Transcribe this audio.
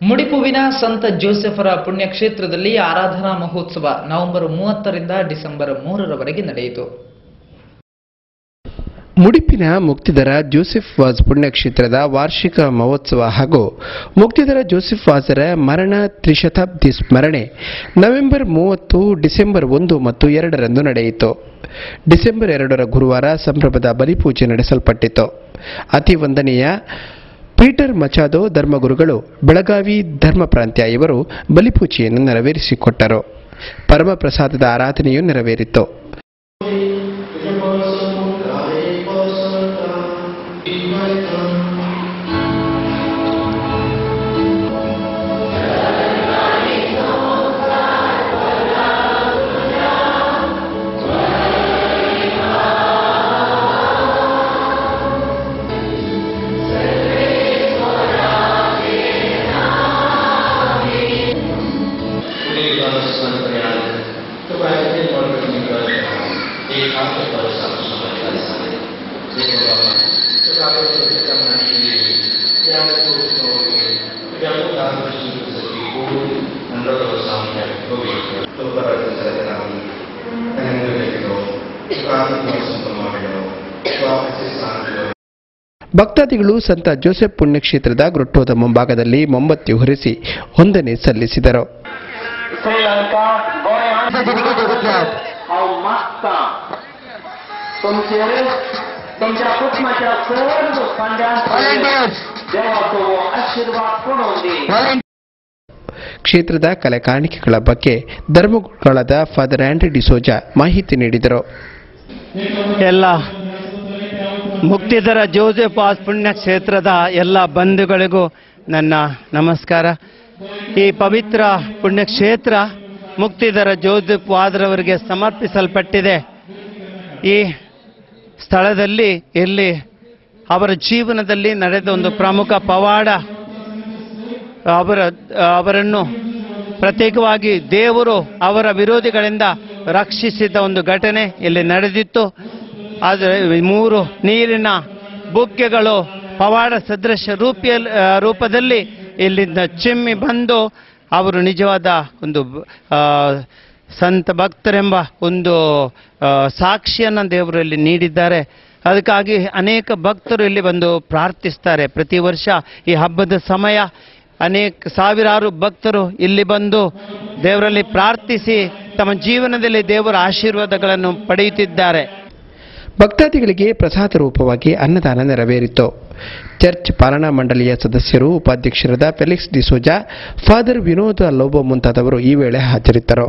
ಮುಡಿಪುವಿನ ಸಂತ ಜೋಸೆಫರ ಪುಣ್ಯಕ್ಷೇತ್ರದಲ್ಲಿ ಆರಾಧನಾ ಮಹೋತ್ಸವ November 30ರಿಂದ December 3ರವರೆಗೆ ನಡೆಯಿತು. ಮುಡಿಪಿನ ಮುಕ್ತಿಧರ ಜೋಸೆಫ್ ವಾಜ್ ಪುಣ್ಯಕ್ಷೇತ್ರದ ವಾರ್ಷಿಕ ಮಹೋತ್ಸವ ಹಾಗೂ ಮುಕ್ತಿಧರ ಜೋಸೆಫ್ ವಾಜರ ಮರಣ ತ್ರಿಶತಾಬ್ದಿ ಸ್ಮರಣೆ ನವೆಂಬರ್ 30, ಡಿಸೆಂಬರ್ 1 ಮತ್ತು 2ರಂದು ನಡೆಯಿತು. ಡಿಸೆಂಬರ್ 2ರ ಗುರುವಾರ ಸಂಭ್ರಮದ ಬಲಿಪೂಜೆ ನಡೆಸಲ್ಪಟ್ಟಿತು. ಅತಿ ವಂದನೀಯ ಪೀಟರ್ ಮಚಾದೋ ಧರ್ಮಗುರುಗಳು ಬೆಳಗಾವಿ ಧರ್ಮ ಪ್ರಾಂತ್ಯ ಇವರು ಬಲಿಪೂಜೆಯನ್ನು ನೆರವೇರಿಸಿಕೊಟ್ಟರು. ಪರಮ ಪ್ರಸಾದದ ಆರಾಧನೆಯೂ ನೆರವೇರಿತು. ಭಕ್ತಾದಿಗಳು ಸಂತ ಜೋಸೆಫ್ ಪುಣ್ಯಕ್ಷೇತ್ರದ ಗ್ರೊಟ್ಟೋದ ಮುಂಭಾಗದಲ್ಲಿ ಮೊಂಬತ್ತಿ ಹೊರಿಸಿ ವಂದನೆ ಸಲ್ಲಿಸಿದರು. ಕ್ಷೇತ್ರದ ಕಲೆ ಕಾಣಿಕೆಗಳ ಬಗ್ಗೆ ಧರ್ಮಗುರುಗಳಾದ ಫಾದರ್ ಆಂಡ್ರಿ ಡಿಸೋಜಾ ಮಾಹಿತಿ ನೀಡಿದರು. ಎಲ್ಲ ಮುಕ್ತಿಧರ ಜೋಸೆಫ್ ವಾಜ್ ಪುಣ್ಯಕ್ಷೇತ್ರದ ಎಲ್ಲ ಬಂಧುಗಳಿಗೂ ನನ್ನ ನಮಸ್ಕಾರ. ಈ ಪವಿತ್ರ ಪುಣ್ಯಕ್ಷೇತ್ರ ಮುಕ್ತಿಧರ ಜೋಸೆಫ್ ವಾಜ್ರವರಿಗೆ ಸಮರ್ಪಿಸಲ್ಪಟ್ಟಿದೆ. ಈ ಸ್ಥಳದಲ್ಲಿ ಇಲ್ಲಿ ಅವರ ಜೀವನದಲ್ಲಿ ನಡೆದ ಒಂದು ಪ್ರಮುಖ ಪವಾಡ, ಅವರನ್ನು ಪ್ರತ್ಯೇಕವಾಗಿ ದೇವರು ಅವರ ವಿರೋಧಿಗಳಿಂದ ರಕ್ಷಿಸಿದ ಒಂದು ಘಟನೆ ಇಲ್ಲಿ ನಡೆದಿತ್ತು. ಆದರೆ 3 ನೀರಿನ ಬುಕ್ಕೆಗಳು ಪವಾಡ ಸದೃಶ ರೂಪದಲ್ಲಿ ಇಲ್ಲಿಂದ ಚಿಮ್ಮಿ ಬಂದು ಅವರು ನಿಜವಾದ ಒಂದು ಸಂತ ಭಕ್ತರೆಂಬ ಒಂದು ಸಾಕ್ಷಿಯನ್ನು ದೇವರು ಇಲ್ಲಿ ನೀಡಿದ್ದಾರೆ. ಅದಕ್ಕಾಗಿ ಅನೇಕ ಭಕ್ತರು ಇಲ್ಲಿ ಬಂದು ಪ್ರಾರ್ಥಿಸ್ತಾರೆ. ಪ್ರತಿ ವರ್ಷ ಈ ಹಬ್ಬದ ಸಮಯ ಅನೇಕ ಸಾವಿರಾರು ಭಕ್ತರು ಇಲ್ಲಿ ಬಂದು ದೇವರಲ್ಲಿ ಪ್ರಾರ್ಥಿಸಿ ತಮ್ಮ ಜೀವನದಲ್ಲಿ ದೇವರ ಆಶೀರ್ವಾದಗಳನ್ನು ಪಡೆಯುತ್ತಿದ್ದಾರೆ. ಭಕ್ತಾದಿಗಳಿಗೆ ಪ್ರಸಾದ ರೂಪವಾಗಿ ಅನ್ನದಾನ ನೆರವೇರಿತು. ಚರ್ಚ್ ಪಾಲನಾ ಮಂಡಳಿಯ ಸದಸ್ಯರು, ಉಪಾಧ್ಯಕ್ಷರಾದ ಫೆಲಿಕ್ಸ್ ಡಿಸೋಜಾ, ಫಾದರ್ ವಿನೋದ ಲೋಬೋ ಮುಂತಾದವರು ಈ ವೇಳೆ ಹಾಜರಿದ್ದರು.